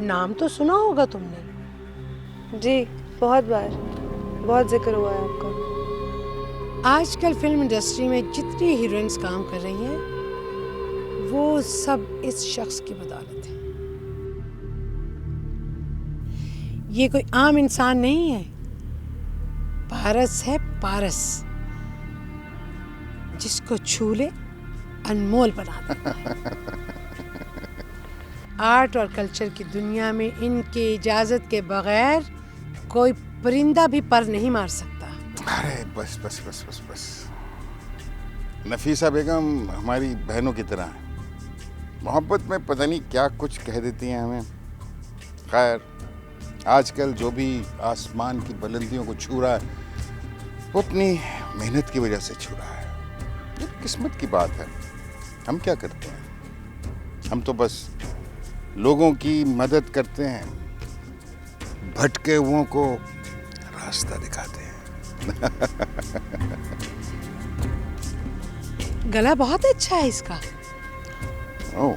नाम तो सुना होगा तुमने। जी, बहुत बार, बहुत जिक्र हुआ है आपका। आजकल फिल्म इंडस्ट्री में जितनी हीरोइंस काम कर रही हैं वो सब इस शख्स की बदौलत है। ये कोई आम इंसान नहीं है, पारस है पारस, जिसको छू ले अनमोल बना दे। आर्ट और कल्चर की दुनिया में इनकी इजाजत के बगैर कोई परिंदा भी पर नहीं मार सकता। अरे बस बस बस बस बस। नफीसा बेगम हमारी बहनों की तरह है, मोहब्बत में पता नहीं क्या कुछ कह देती हैं हमें। खैर, आजकल जो भी आसमान की बुलंदियों को छू रहा है वो अपनी मेहनत की वजह से छू रहा है। ये किस्मत की बात है। हम क्या करते हैं? हम तो बस लोगों की मदद करते हैं, भटके हुओं को रास्ता दिखाते हैं। गला बहुत अच्छा है इसका। ओह,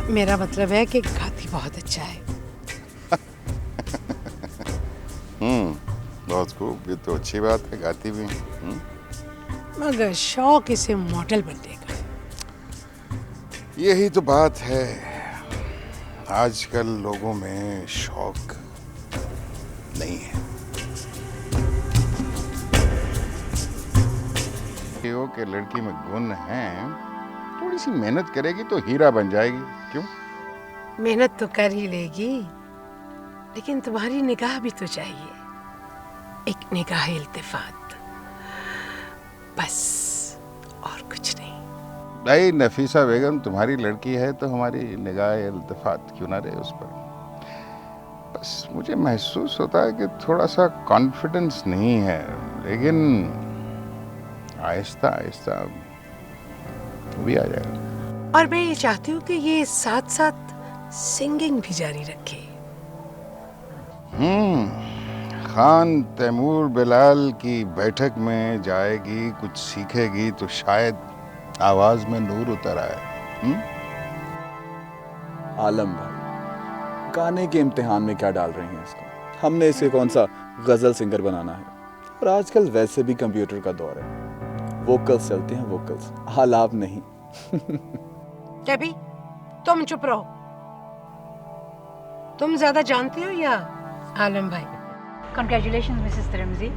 मेरा मतलब है कि गाती बहुत अच्छा है। बहुत खूब। ये तो अच्छी बात है, गाती भी। मगर शौक इसे मॉडल बनने का। यही तो बात है, आजकल लोगों में शौक नहीं है। हो कि लड़की में गुण हैं, थोड़ी सी मेहनत करेगी तो हीरा बन जाएगी। क्यों? मेहनत तो कर ही लेगी, लेकिन तुम्हारी निगाह भी तो चाहिए, एक निगाह इल्तिफात, बस और कुछ नहीं। भाई नफीसा बेगम तुम्हारी लड़की है तो हमारी निगाह इल्तिफात क्यों ना रहे उस पर। बस मुझे महसूस होता है कि थोड़ा सा कॉन्फिडेंस नहीं है, लेकिन आहिस्ता आहिस्ता भी आ जाएगा। और मैं ये चाहती हूँ कि ये साथ साथ सिंगिंग भी जारी रखे। खान तैमूर बिलाल की बैठक में जाएगी, कुछ सीखेगी तो शायद आवाज में नूर उतर आए। आलम भाई, गाने के इम्तिहान में क्या डाल रही हैं इसको? हमने इसे कौन सा गजल सिंगर बनाना है? और आजकल वैसे भी कंप्यूटर का दौर है, वोकल्स चलते हैं, वोकल्स, आलाप नहीं। डेबी, तुम चुप रहो। तुम ज्यादा जानती हो या आलम भाई? Congratulations, Mrs. Taramzi.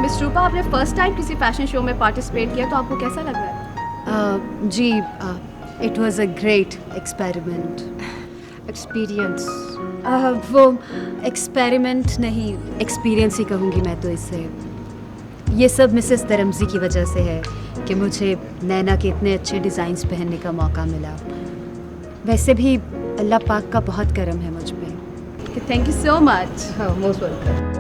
Miss Rupa, आपने फर्स्ट टाइम किसी फैशन शो में पार्टिसिपेट किया, तो आपको कैसा लग रहा है? जी, it was a great experiment. Experience? वो एक्सपेरिमेंट नहीं, एक्सपीरियंस ही कहूँगी मैं तो इसे। ये सब मिसेस तरमजी की वजह से है कि मुझे नैना के इतने अच्छे डिज़ाइंस पहनने का मौका मिला। वैसे भी अल्लाह पाक का बहुत करम है मुझ पे। Thank you so much. Most welcome.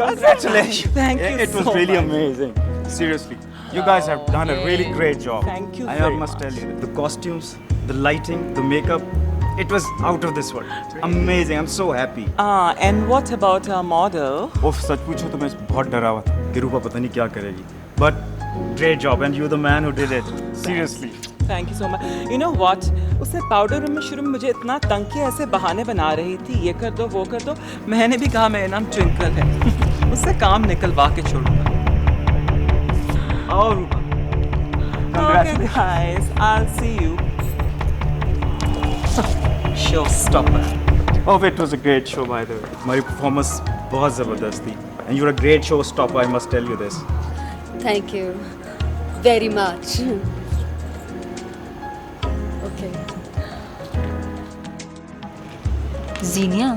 Congratulations. Thank you It was so really much. amazing. Seriously. You guys have done a really great job. Thank you I very must much. tell you. The costumes, the lighting, the makeup, it was out of this world. Amazing. I'm so happy. And what about our model? ओफ, सच पूछो तो मैं बहुत डरा हुआ था कि रूपा पता नहीं क्या करेगी. But great job and you're the man who did it. Seriously. Thank you so much. You know what? उससे पाउडर रूम में शुरू में मुझे इतना तंग किया, ऐसे बहाने बना रही थी, ये कर दो वो कर दो। मैंने भी कहा मेरा नाम ट्विंकल है, उससे काम निकलवा के छोड़ूंगा। और रूपा. Okay guys, I'll see you. Showstopper. Oh, it was a great show by the way. हमारी performance बहुत ज़बरदस्त थी. And you're a great showstopper, I must tell you this. Thank you very much. Okay. Zeenia,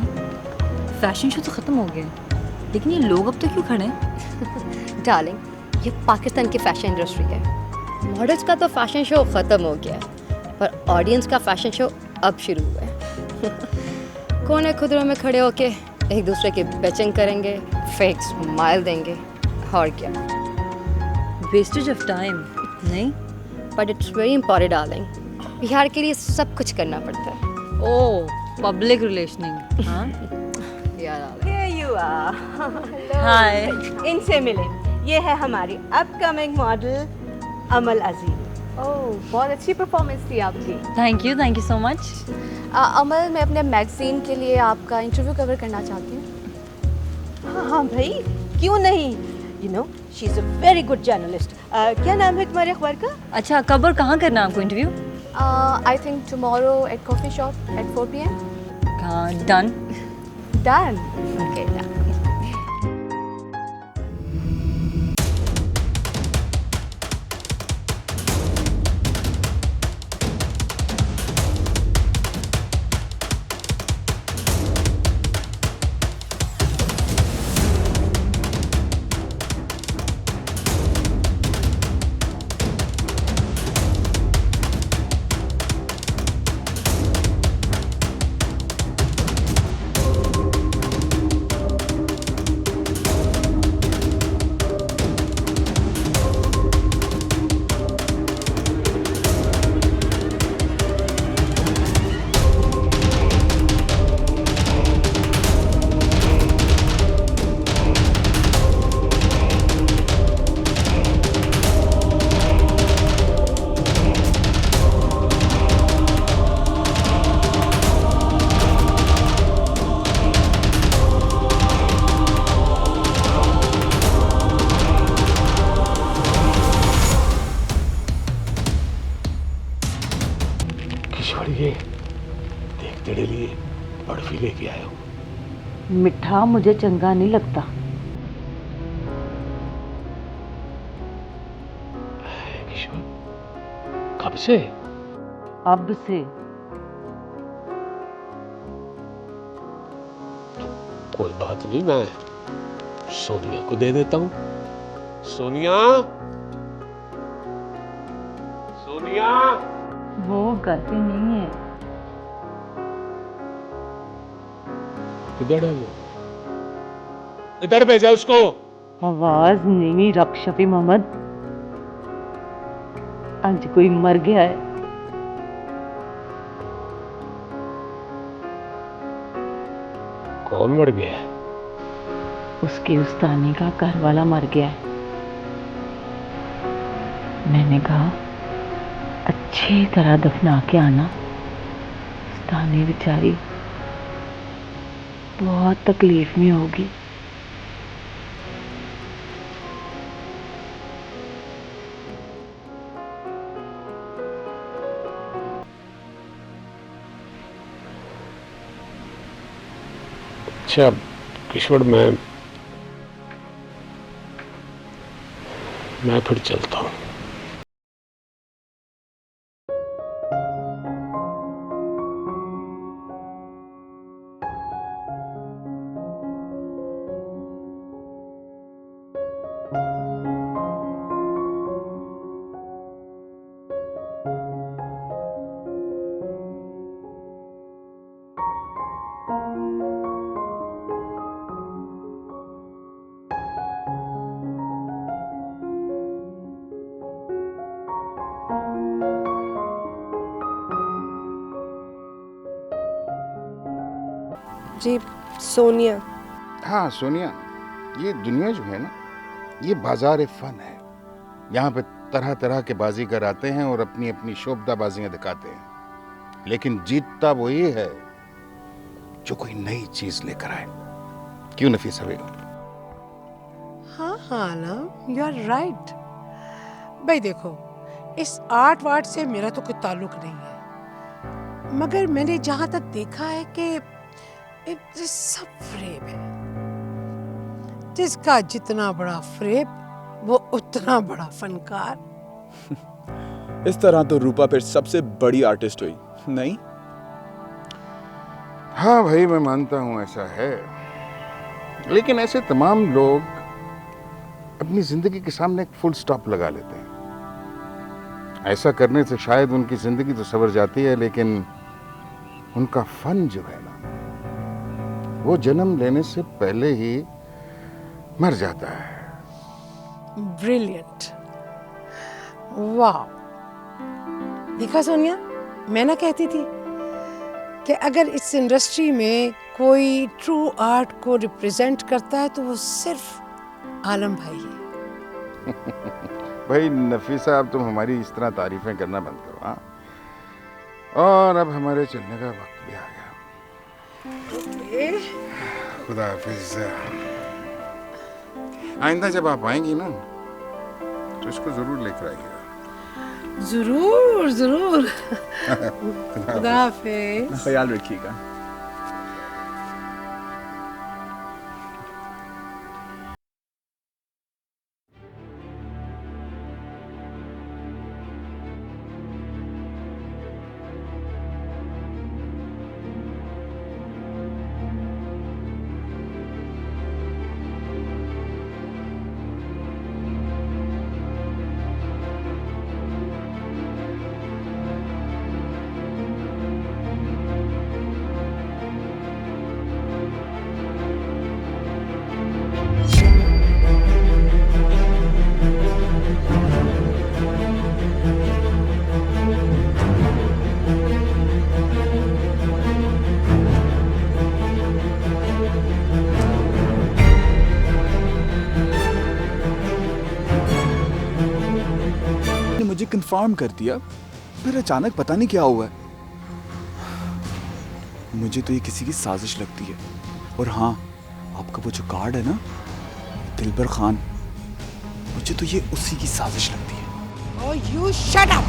fashion show तो खत्म हो गया, लेकिन ये लोग अब तक क्यों खड़े हैं? डार्लिंग, ये पाकिस्तान की फैशन इंडस्ट्री है। मॉडल्स का तो फैशन शो ख़त्म हो गया है, पर ऑडियंस का फैशन शो अब शुरू हुआ है। कोने खुदरों में खड़े होके एक दूसरे की बेचिंग करेंगे, फेक स्माइल देंगे, और क्या। वेस्टेज ऑफ टाइम नहीं? But it's very important darling, Bihar के लिए सब कुछ करना पड़ता है। ओह, पब्लिक रिलेशनिंग। हाँ, Here you are. हाय। इनसे मिलें। ये है हमारी अपकमिंग मॉडल अमल अजीम। ओह, बहुत अच्छी परफॉर्मेंस थी आपकी। Thank you so much. Amal, मैं अपने मैगजीन के लिए आपका इंटरव्यू कवर करना चाहती हूँ। हाँ भाई, क्यों नहीं? You know, she's a very good journalist. क्या नाम है तुम्हारे अखबार का? अच्छा, कब और कहाँ करना है आपको interview? I think tomorrow at coffee shop at 4 PM. हाँ, done. Done. Okay, done. Kishore ये देख तेरे लिए बर्फी लेके आया हूँ। मिठा मुझे चंगा नहीं लगता। किशोर कब से? अब से। कोई बात नहीं, मैं सोनिया को दे देता हूँ। सोनिया, सोनिया। वो घर पे नहीं है। किधर है वो? इधर भेजा उसको। आवाज नीवी रख शफी मोहम्मद। आज कोई मर गया है। कौन मर गया है? उसके उस्तानी का घर वाला मर गया है। मैंने कहा अच्छी तरह दफना के आना। उस्तानी बेचारी बहुत तकलीफ में होगी। अच्छा किशोर, मैं फिर चलता हूँ। जी सोनिया। हाँ सोनिया, ये दुनिया जो है ना, ये बाजार फन है। यहाँ पे तरह तरह के बाजीगर आते हैं और अपनी अपनी शोभदा बाजियां दिखाते हैं, लेकिन जीतता वो ये है जो कोई नई चीज लेकर आए। क्यों नफीसा बेगम? हाँ हाँ आलम, यू आर राइट। भाई देखो, इस आर्ट वार्ट से मेरा तो कोई ताल्लुक नहीं है, मगर मैंने जहां तक देखा है कि ये सब फ्रेब है। जिसका जितना बड़ा फ्रेब वो उतना बड़ा फनकार। इस तरह तो रूपा फिर सबसे बड़ी आर्टिस्ट हुई, नहीं? हाँ भाई, मैं मानता हूं ऐसा है, लेकिन ऐसे तमाम लोग अपनी जिंदगी के सामने एक फुल स्टॉप लगा लेते हैं। ऐसा करने से शायद उनकी जिंदगी तो संवर जाती है, लेकिन उनका फन जो है ना, वो जन्म लेने से पहले ही मर जाता है। ब्रिलियंट, वाह। देखा सोनिया, मैं ना कहती थी कि अगर इस इंडस्ट्री में कोई ट्रू आर्ट को रिप्रेजेंट करता है तो वो सिर्फ आलम भाई है। भाई नफीसा, अब तुम हमारी इस तरह तारीफें करना बंद करो। हाँ, और अब हमारे चलने का वक्त भी आ गया। खुदा हाफिज। आइंदा जब आप आएंगी ना, तो इसको जरूर लेकर आइएगा। जरूर जरूर। खुदा हाफिज। ख्याल रखिएगा। मुझे कंफर्म कर दिया, फिर अचानक पता नहीं क्या हुआ है। मुझे तो ये किसी की साजिश लगती है। और हाँ, आपका वो जो कार्ड है ना, दिलबर खान, मुझे तो ये उसी की साजिश लगती है। Oh, you shut up!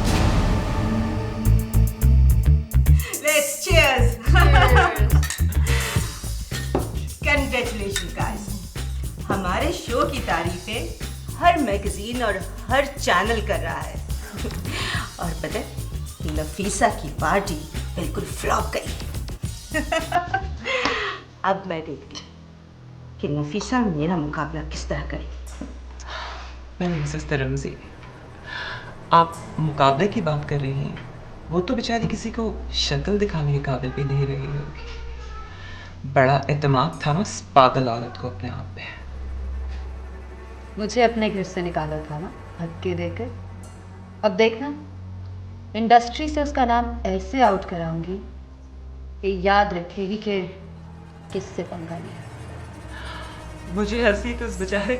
में हर मैगजीन और हर चैनल कर रहा है। और पता है, नफीसा की पार्टी बिल्कुल फ्लॉप गई। अब मैं देखती हूँ कि नफीसा मेरा मुकाबला किस तरह करेगी। मैम मिसेस तरमजी, आप मुकाबले की बात कर रही हैं, वो तो बेचारी किसी को शक्ल दिखाने के काबिल भी नहीं रही होगी। बड़ा एतमाद था ना उस पागल औरत को अपने आप पे। मुझे अपने घर से निकाला था ना धक्के देकर। अब देखना, इंडस्ट्री से उसका नाम ऐसे आउट कराऊंगी कि याद रखेगी कि किससे पंगा लिया। मुझे हंसी तो उस बेचारे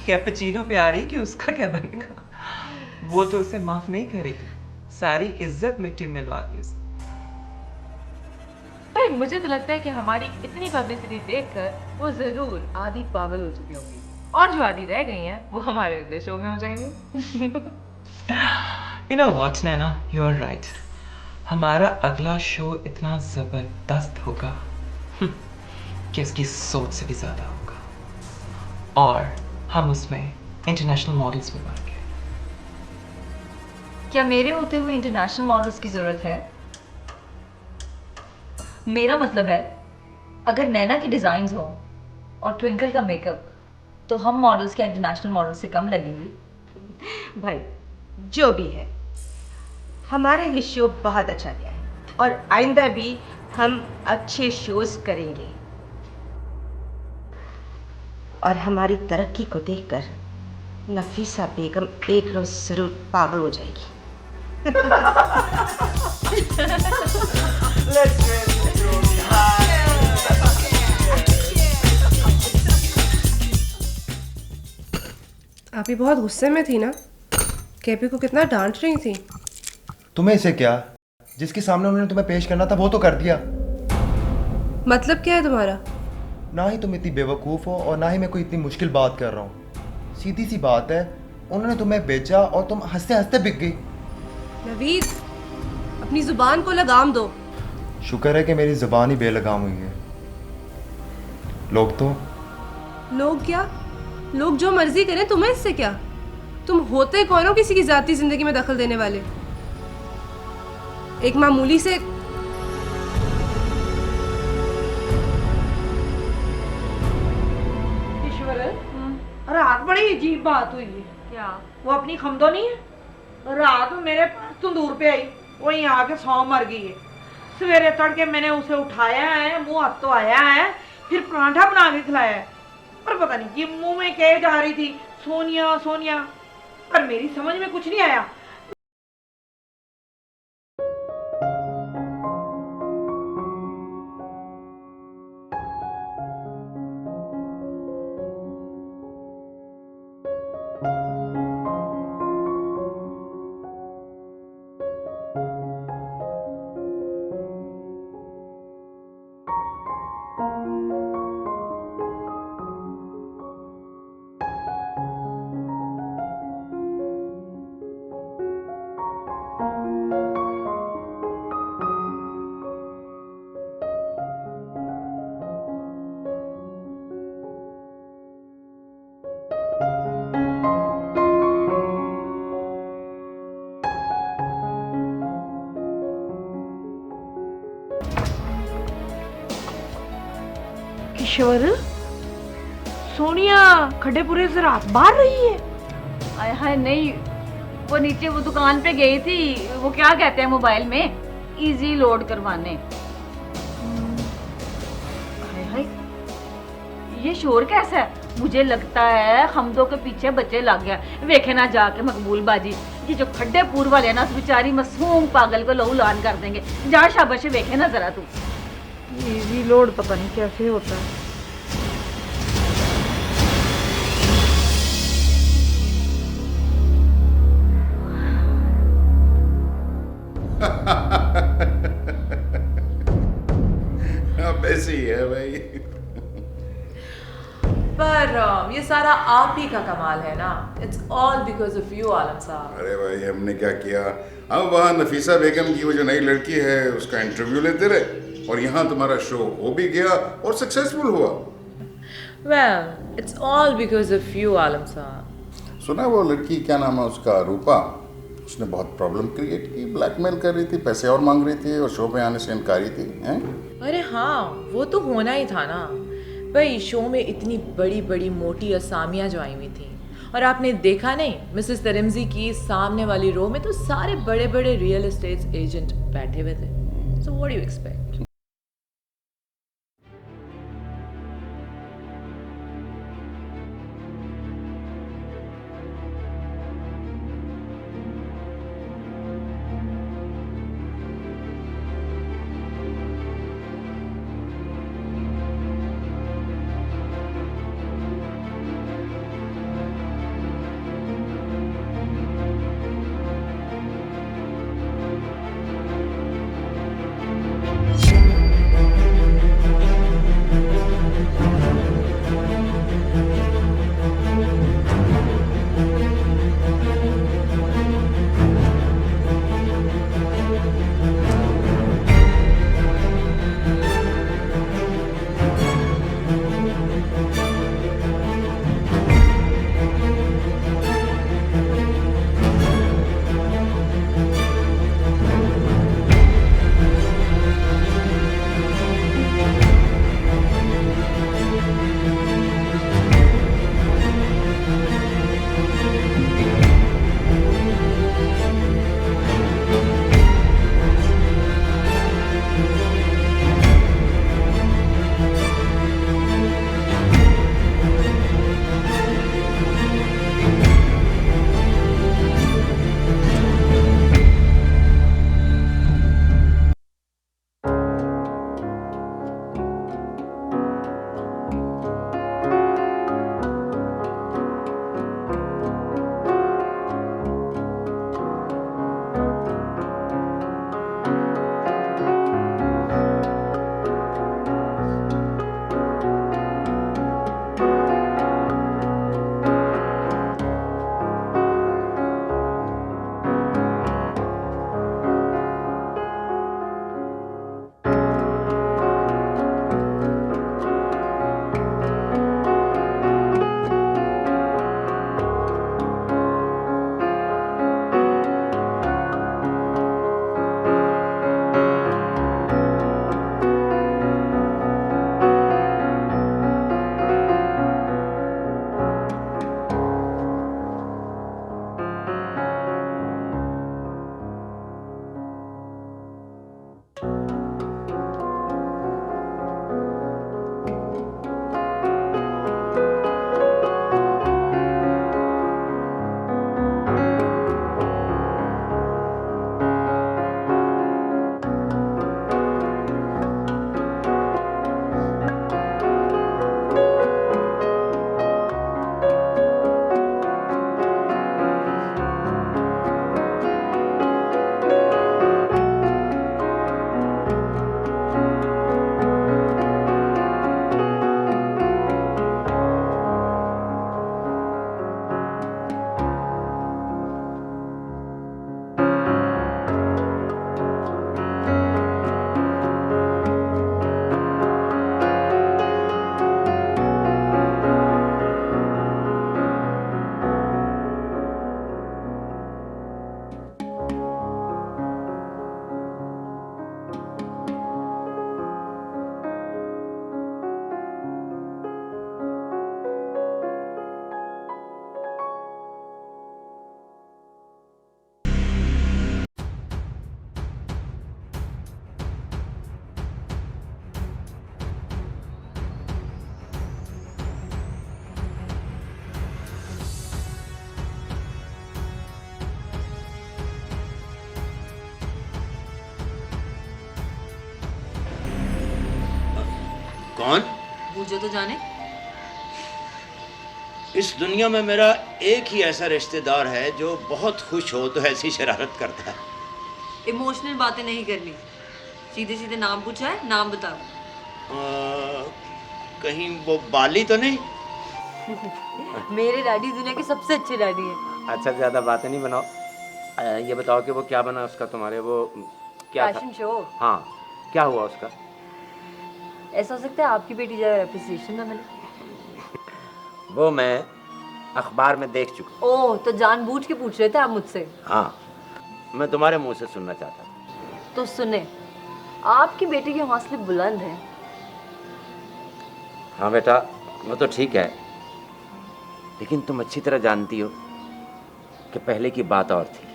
कैपेचिनो पे आ रही कि उसका क्या बनेगा। वो तो उसे माफ नहीं करेगी, सारी इज्जत मिट्टी में मिलवा दी उसे। मुझे तो लगता है कि हमारी इतनी पब्लिसिटी देखकर वो जरूर आधी पागल हो चुकी होगी, और जो आधी रह गई हैं वो हमारे अगले शो में हो जाएंगी। You know what, Naina, you are right. हमारा अगला शो इतना जबरदस्त होगा कि उसकी सोच से भी ज्यादा होगा, और हम उसमें इंटरनेशनल मॉडल्स भी बन गए। क्या मेरे होते हुए इंटरनेशनल मॉडल्स की जरूरत है? मेरा मतलब है, अगर नैना की डिजाइन हो और ट्विंकल का मेकअप, तो हम मॉडल्स क्या इंटरनेशनल मॉडल से कम लगेंगी? भाई जो भी है, हमारा ये शो बहुत अच्छा गया है और आइंदा भी हम अच्छे शोज करेंगे। और हमारी तरक्की को देखकर नफीसा बेगम एक रोज जरूर पागल हो जाएगी। आप ही बहुत गुस्से में थी ना? केपी को कितना डांट रही थी। तुम्हें इसे क्या, जिसके सामने उन्होंने तुम्हें पेश करना था वो तो कर दिया। मतलब क्या है तुम्हारा? ना ही तुम इतनी बेवकूफ़ हो और ना ही मैं कोई इतनी मुश्किल बात कर रहा हूँ। सीधी सी बात है, उन्होंने तुम्हें बेचा और तुम हंसते हंसते बिक गई। नवीद, अपनी जुबान को लगाम दो। शुक्र है कि मेरी जुबान ही बेलगाम हुई है। लोग क्या? लोग जो मर्जी करें, तुम्हें इससे क्या? तुम होते कौन हो किसी की जाती जिंदगी में दखल देने वाले? एक मामूली से रात बड़ी अजीब बात हुई है। क्या? वो अपनी खमदो नहीं है, रात में मेरे पास तंदूर पे आई, वो यहाँ आके 100 मर गई है। सवेरे तड़के मैंने उसे उठाया है, मुंह हाथ तो आया है, फिर पराठा बना के खिलाया है, पर पता नहीं ये मुंह में कह जा रही थी सोनिया सोनिया, पर मेरी समझ में कुछ नहीं आया। किशोर, सोनिया खड्डेपुरे से रात बाहर रही है। आय हाय नहीं, वो नीचे वो दुकान पे गई थी, वो क्या कहते हैं मोबाइल में, इजी लोड करवाने। हाय हाय, ये शोर कैसा है? मुझे लगता है हमदो के पीछे बच्चे लग गया। वेखे ना जाके मकबूल बाजी, ये जो खड्डेपुर वाले ना, उस बेचारी मासूम पागल को लहू लान कर देंगे। जा शाबाश, वेखे ना जरा तू। इजी लोड पता नहीं कैसे होता है। अब ऐसे ही है भाई। पर ये सारा आप ही का कमाल है ना। It's all because of you Alam साहब। अरे भाई हमने क्या किया, हम वहाँ नफीसा बेगम की वो जो नई लड़की है उसका इंटरव्यू लेते रहे, और यहाँ तुम्हारा शो हो भी गया और सक्सेसफुल हुआ। Well, it's all because of you Alam साहब। सुना वो लड़की, क्या नाम है उसका, रूपा, उसने बहुत प्रॉब्लम क्रिएट की, ब्लैकमेल कर रही थी, पैसे और मांग रही थी और शो पे आने से इनकारी थी हैं? अरे हाँ, वो तो होना ही था ना भाई। शो में इतनी बड़ी बड़ी मोटी असामियां जो आई हुई थी, और आपने देखा नहीं मिसेस तरमजी की सामने वाली रो में तो सारे बड़े बड़े रियल एस्टेट एजेंट बैठे हुए थे। So what do you expect? कौन? पूछो तो जाने। इस दुनिया में मेरा एक ही ऐसा रिश्तेदार है जो बहुत खुश हो तो ऐसी शरारत करता है। इमोशनल बातें नहीं करनी, सीधे सीधे नाम पूछा है, नाम बताओ। कहीं वो बाली तो नहीं? मेरे डैडी दुनिया के सबसे अच्छे डैडी हैं। अच्छा ज़्यादा बातें नहीं बनाओ, ये बताओ कि वो क्या बना उसका तुम्हारे, वो क्या था? Fashion show. हाँ, क्या हुआ उसका? ऐसा हो सकता है आपकी बेटी ज़्यादा एप्रिसिएशन ना मिले। वो मैं अखबार में देख चुका। ओह, तो जानबूझ के पूछ रहे थे आप मुझसे? हाँ, मैं तुम्हारे मुंह से सुनना चाहता था। तो सुने, आपकी बेटी के हौसले बुलंद हैं। हाँ बेटा, वो तो ठीक है, लेकिन तुम अच्छी तरह जानती हो कि पहले की बात और थी।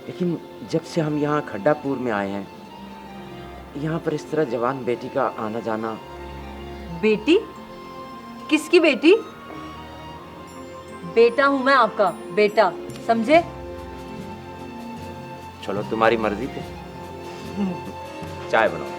लेकिन जब से हम यहाँ खड्डापुर में आए हैं, यहाँ पर इस तरह जवान बेटी का आना जाना। बेटी? किसकी बेटी? बेटा हूं मैं आपका, बेटा, समझे? चलो तुम्हारी मर्जी पे। चाय बनाओ।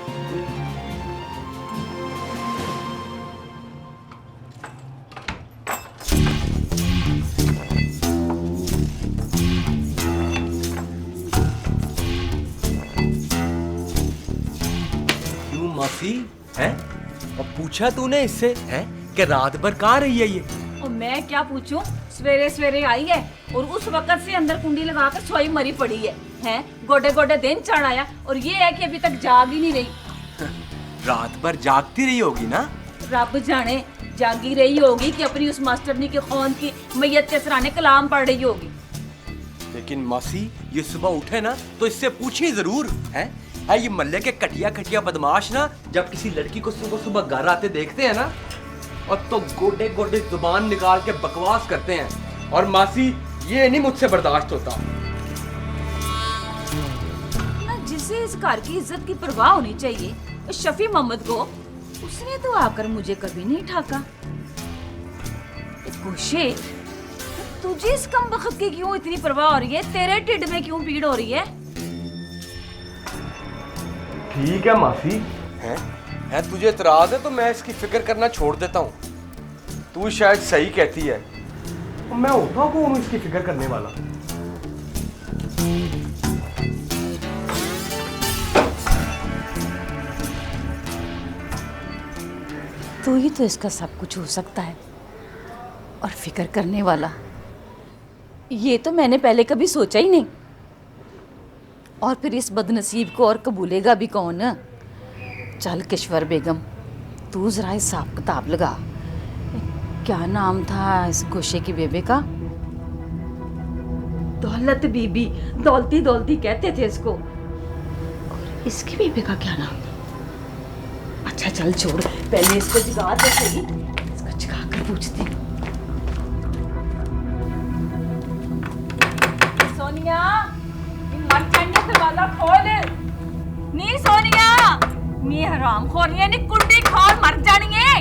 क्यों मासी है? और पूछा तूने इससे है कि रात भर कहाँ रही है ये? और मैं क्या पूछूं? सवेरे सवेरे आई है और उस वक्त से अंदर कुंडी लगाकर सोई मरी पड़ी है। हैं? गोडे गोडे दिन चढ़ाया और ये है कि अभी तक जाग ही नहीं रही। रात भर जागती रही होगी ना? रब जाने जागी रही होगी कि अपनी उस मास्टरनी के खौन की मैयत के सराने कलाम पढ़ रही होगी। लेकिन मासी ये सुबह उठे ना तो इससे पूछी जरूर है ये मल्ले के कटिया कटिया बदमाश ना जब किसी लड़की को सुबह सुबह घर आते देखते हैं ना और तो गोडे गोडे जुबान निकाल के बकवास करते हैं। और मासी ये नहीं मुझसे बर्दाश्त होता। जिसे इस घर की इज्जत की परवाह होनी चाहिए शफी मोहम्मद को, उसने तो आकर मुझे कभी नहीं ठाका। गोशे, तुझे इस कम वक्त की क्यों इतनी परवाह हो रही है? तेरे ढिड में क्यों पीड़ हो रही है? ठीक है मासी, है तुझे इतराज है तो मैं इसकी फिक्र करना छोड़ देता हूँ। तू शायद सही कहती है, मैं होता कौन हूँ इसकी फिक्र करने वाला? तू ही तो इसका सब कुछ हो सकता है और फिक्र करने वाला। ये तो मैंने पहले कभी सोचा ही नहीं। और फिर इस बदनसीब को और कबूलेगा भी कौन? चल किश्वर बेगम, तू जरा हिसाब किताब लगा। क्या नाम था इस गोशे की बेबे का? दौलत बीबी, दौलती दौलती कहते थे इसको। और इसकी बेबे का क्या नाम? अच्छा चल छोड़, पहले इसको जगा दे सही। इसको जगा कर पूछती। सोनिया, मर जाने दरवाजा खोल। नी सोनिया, नी हरामखोर नी कुंडी खोल, मर जानी है।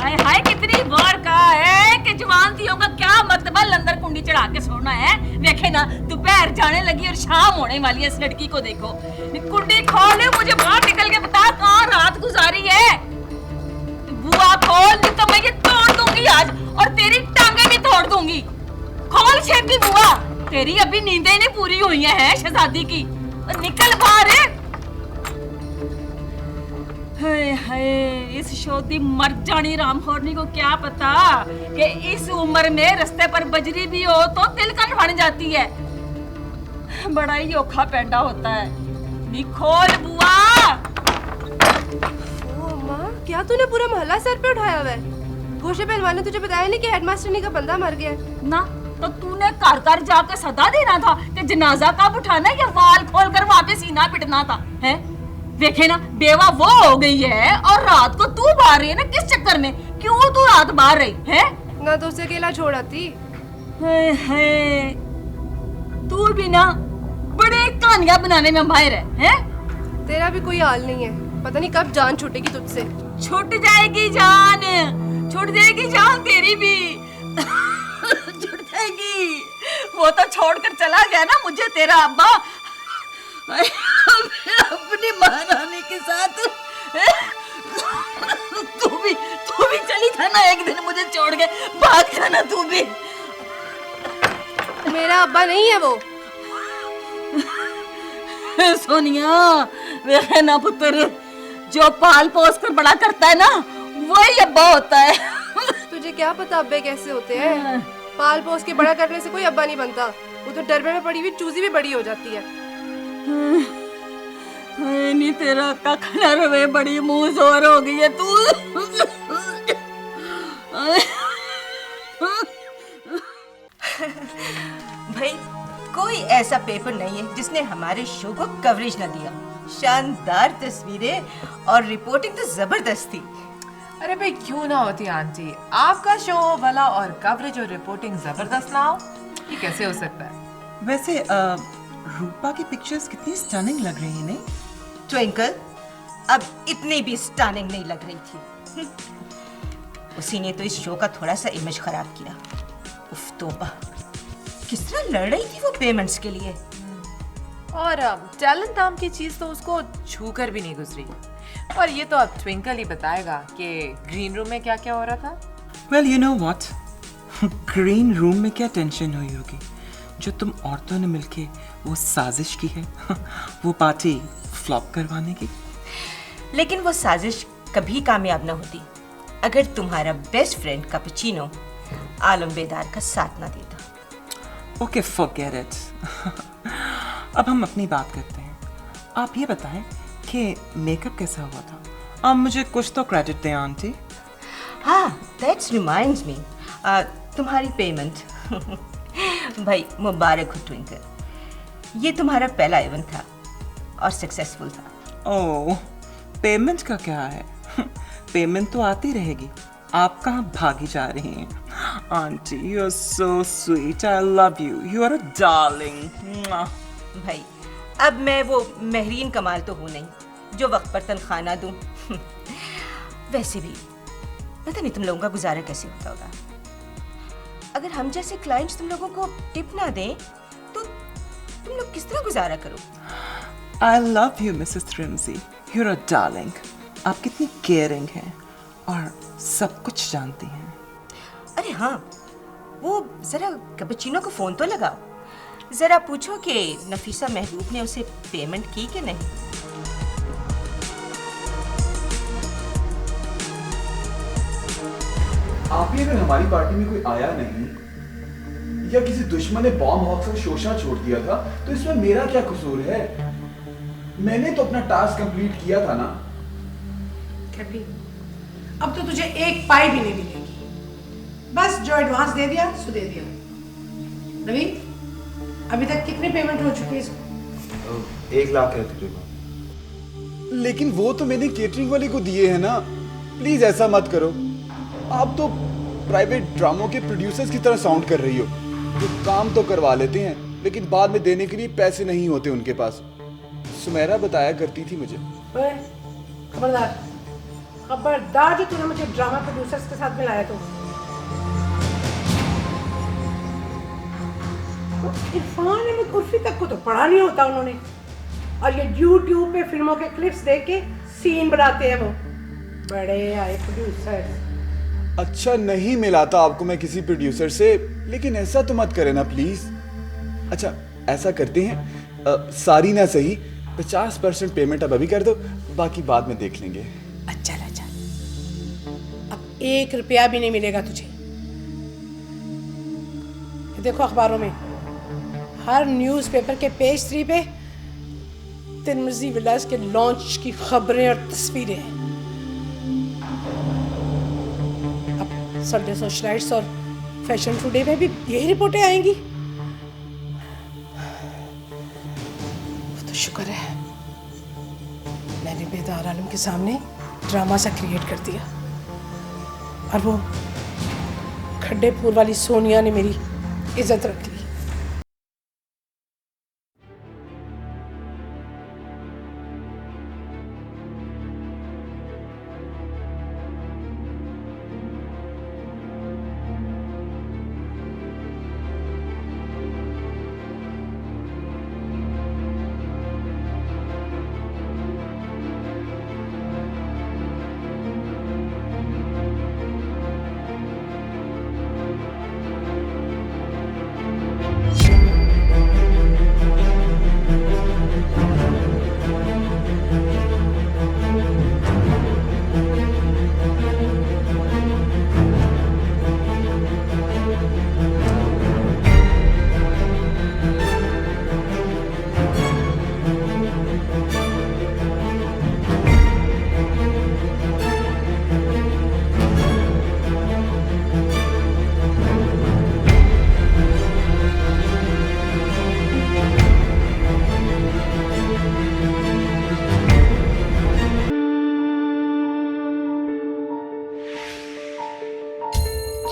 हाय हाय, कितनी बार कहा है कि जवान थी होगा क्या मतलब अंदर कुंडी चढ़ा के सोना है। देखे ना, दोपहर जाने लगी और शाम होने वाली है। इस लड़की को देखो। कुंडी खोल, मुझे बाहर निकल के बता कहाँ रात गुजारी है। बुआ खोल, नहीं तो मैं ये तोड़ दूंगी आज और तेरी टांगे भी तोड़ दूंगी। खोल छेती बुआ, तेरी अभी नींदें नहीं पूरी हुई हैं शहजादी की। निकल बाहर। हाय हाय, इस शोधी मर जानी रामखोरनी को क्या पता कि इस उम्र में रास्ते पर बजरी भी हो तो तिलकन बन जाती है। बड़ा ही औखा पैदा होता है। निकोल बुआ। ओ माँ, क्या तूने पूरा मोहल्ला सर पे उठाया हुआ है? गोशे पहलवान ने तुझे बताया नहीं कि हेडमास्टरनी का बंदा मर गया? ना, तो तूने घर घर जाकर सदा देना था कि जनाजा कब उठाना या वाल खोलकर वहाँ पे सीना पिटना था। है देखे ना, बेवा वो हो गई है और रात को तू बाहर रही है ना। किस चक्कर में? क्यों तू रात बाहर रही है? ना तो उसे अकेला छोड़ आती। तू भी ना बड़े कहानियां बनाने में माहिर है? तेरा भी कोई हाल नहीं है। पता नहीं कब जान छूटेगी तुझसे। छूट जाएगी जान, छूट जाएगी जान तेरी भी। छूट जाएगी। वो तो छोड़कर चला गया ना मुझे तेरा अब्बा अपनी महारानी के साथ। तू भी चली था ना एक दिन मुझे छोड़ के, भाग जाना तू भी। मेरा अब्बा नहीं है वो। सोनिया, वे ना पुत्र, जो पाल पोस कर बड़ा करता है ना वही अब्बा होता है। तुझे क्या पता अब्बे कैसे होते हैं? पाल पोस के बड़ा करने से कोई अब्बा नहीं बनता। वो तो डरबे में पड़ी हुई चूजी भी बड़ी हो जाती है। नहीं तेरा कखना रवे, बड़ी मुंह जोर हो गई है तू। ऐसा पेपर नहीं है जिसने हमारे शो को कवरेज न दिया। शानदार तस्वीरें और रिपोर्टिंग तो जबरदस्त थी। अरे भाई क्यों ना होती आंटी, आपका शो वाला और कवरेज और रिपोर्टिंग जबरदस्त ना हो, ये कैसे हो सकता है? वैसे रूपा की पिक्चर्स कितनी स्टनिंग लग रही है, नहीं? ट्विंकल अब इतनी भी स्टनिंग नहीं लग रही थी। उसी ने तो इस शो का थोड़ा सा इमेज खराब किया। उफ तौबा, किस तरह लड़ रही थी वो पेमेंट्स के लिए। और टैलेंट नाम की चीज तो उसको छू कर भी नहीं गुजरी। और ये तो अब ट्विंकल ही बताएगा कि ग्रीन रूम में क्या क्या हो रहा था। Well you know what, green room में क्या टेंशन हुई होगी जो तुम औरतों ने मिलके वो साजिश की है वो पार्टी फ्लॉप करवाने की। लेकिन वो साजिश कभी कामयाब ना होती अगर तुम्हारा बेस्ट फ्रेंड कैपुचिनो आलम बेदार का साथ ना देता। Okay forget it. अब हम अपनी बात करते हैं। आप ये बताएं कि मेकअप कैसा हुआ था? अब मुझे कुछ तो क्रेडिट दें आंटी। हाँ, दैट्स रिमाइंड्स मी, तुम्हारी पेमेंट भाई मुबारक हो ट्विंकल, ये तुम्हारा पहला इवेंट था और सक्सेसफुल था। ओह, पेमेंट का क्या है? पेमेंट तो आती रहेगी, आप कहाँ भागी जा रही हैं? Aunty you are so sweet, I love you, you are a darling. भाई अब मैं वो महरीन कमाल तो हूँ नहीं जो वक्त पर तनख्वाह ना दूँ। वैसे भी पता नहीं तुम लोगों का गुजारा कैसे होता होगा। अगर हम जैसे क्लाइंट्स तुम लोगों को टिप ना दें तो तुम लोग किस तरह गुजारा करो? I love you, Mrs. Trimsy. You're a darling. आप कितनी केयरिंग हैं और सब कुछ जानती हैं। अरे हाँ, वो जरा कैपुचिनो को फोन तो लगाओ, जरा पूछो कि नफीसा महबूब ने उसे पेमेंट की कि नहीं। आप ही अगर हमारी पार्टी में कोई आया नहीं या किसी दुश्मन ने बॉम्ब हॉक्स और शोषा छोड़ दिया था तो इसमें मेरा क्या कसूर है? मैंने तो अपना टास्क कंप्लीट किया था ना। कैपी, अब तो तुझे एक पाई भी नहीं मिलेगी। बस जो एडवांस दे दिया सो दे दिया। नवीन, अभी तक कितनी पेमेंट हो चुकी है इसको? 1 लाख है तकरीबन। लेकिन वो तो मैंने केटरिंग वाले को दिए हैं ना। प्लीज ऐसा मत करो। आप तो प्राइवेट ड्रामों के प्रोड्यूसर्स की तरह साउंड कर रही हो, जो काम तो करवा लेते हैं लेकिन बाद में देने के लिए पैसे नहीं होते उनके पास। सुमेरा बताया करती थी मुझे। खबरदार, खबरदार जो तूने मुझे ड्रामा प्रोड्यूसर्स के साथ मिलाया तो। इरफान अहमद उर्फी तक को तो पढ़ा नहीं होता उन्होंने, और ये YouTube पे फिल्मों के क्लिप्स देख के सीन बनाते हैं वो बड़े आए प्रोड्यूसर। अच्छा नहीं मिला था आपको मैं किसी प्रोड्यूसर से, लेकिन ऐसा तो मत करें ना प्लीज। अच्छा ऐसा करते हैं, सारी ना सही 50% पेमेंट अब अभी कर दो, बाकी बाद में देख लेंगे। अच्छा, अब 1 रुपया भी नहीं मिलेगा तुझे। देखो अखबारों में हर न्यूज़पेपर के पेज 3 पे तिरमिज़ी विलास के लॉन्च की खबरें और तस्वीरें हैं। अब संडे सोशलाइट्स और फैशन टुडे में भी यही रिपोर्टें आएंगी। तो शुक्र है मैंने बेदार आलम के सामने ड्रामा सा क्रिएट कर दिया, और वो खड्डेपुर वाली सोनिया ने मेरी इज्जत रख ली।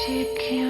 देखे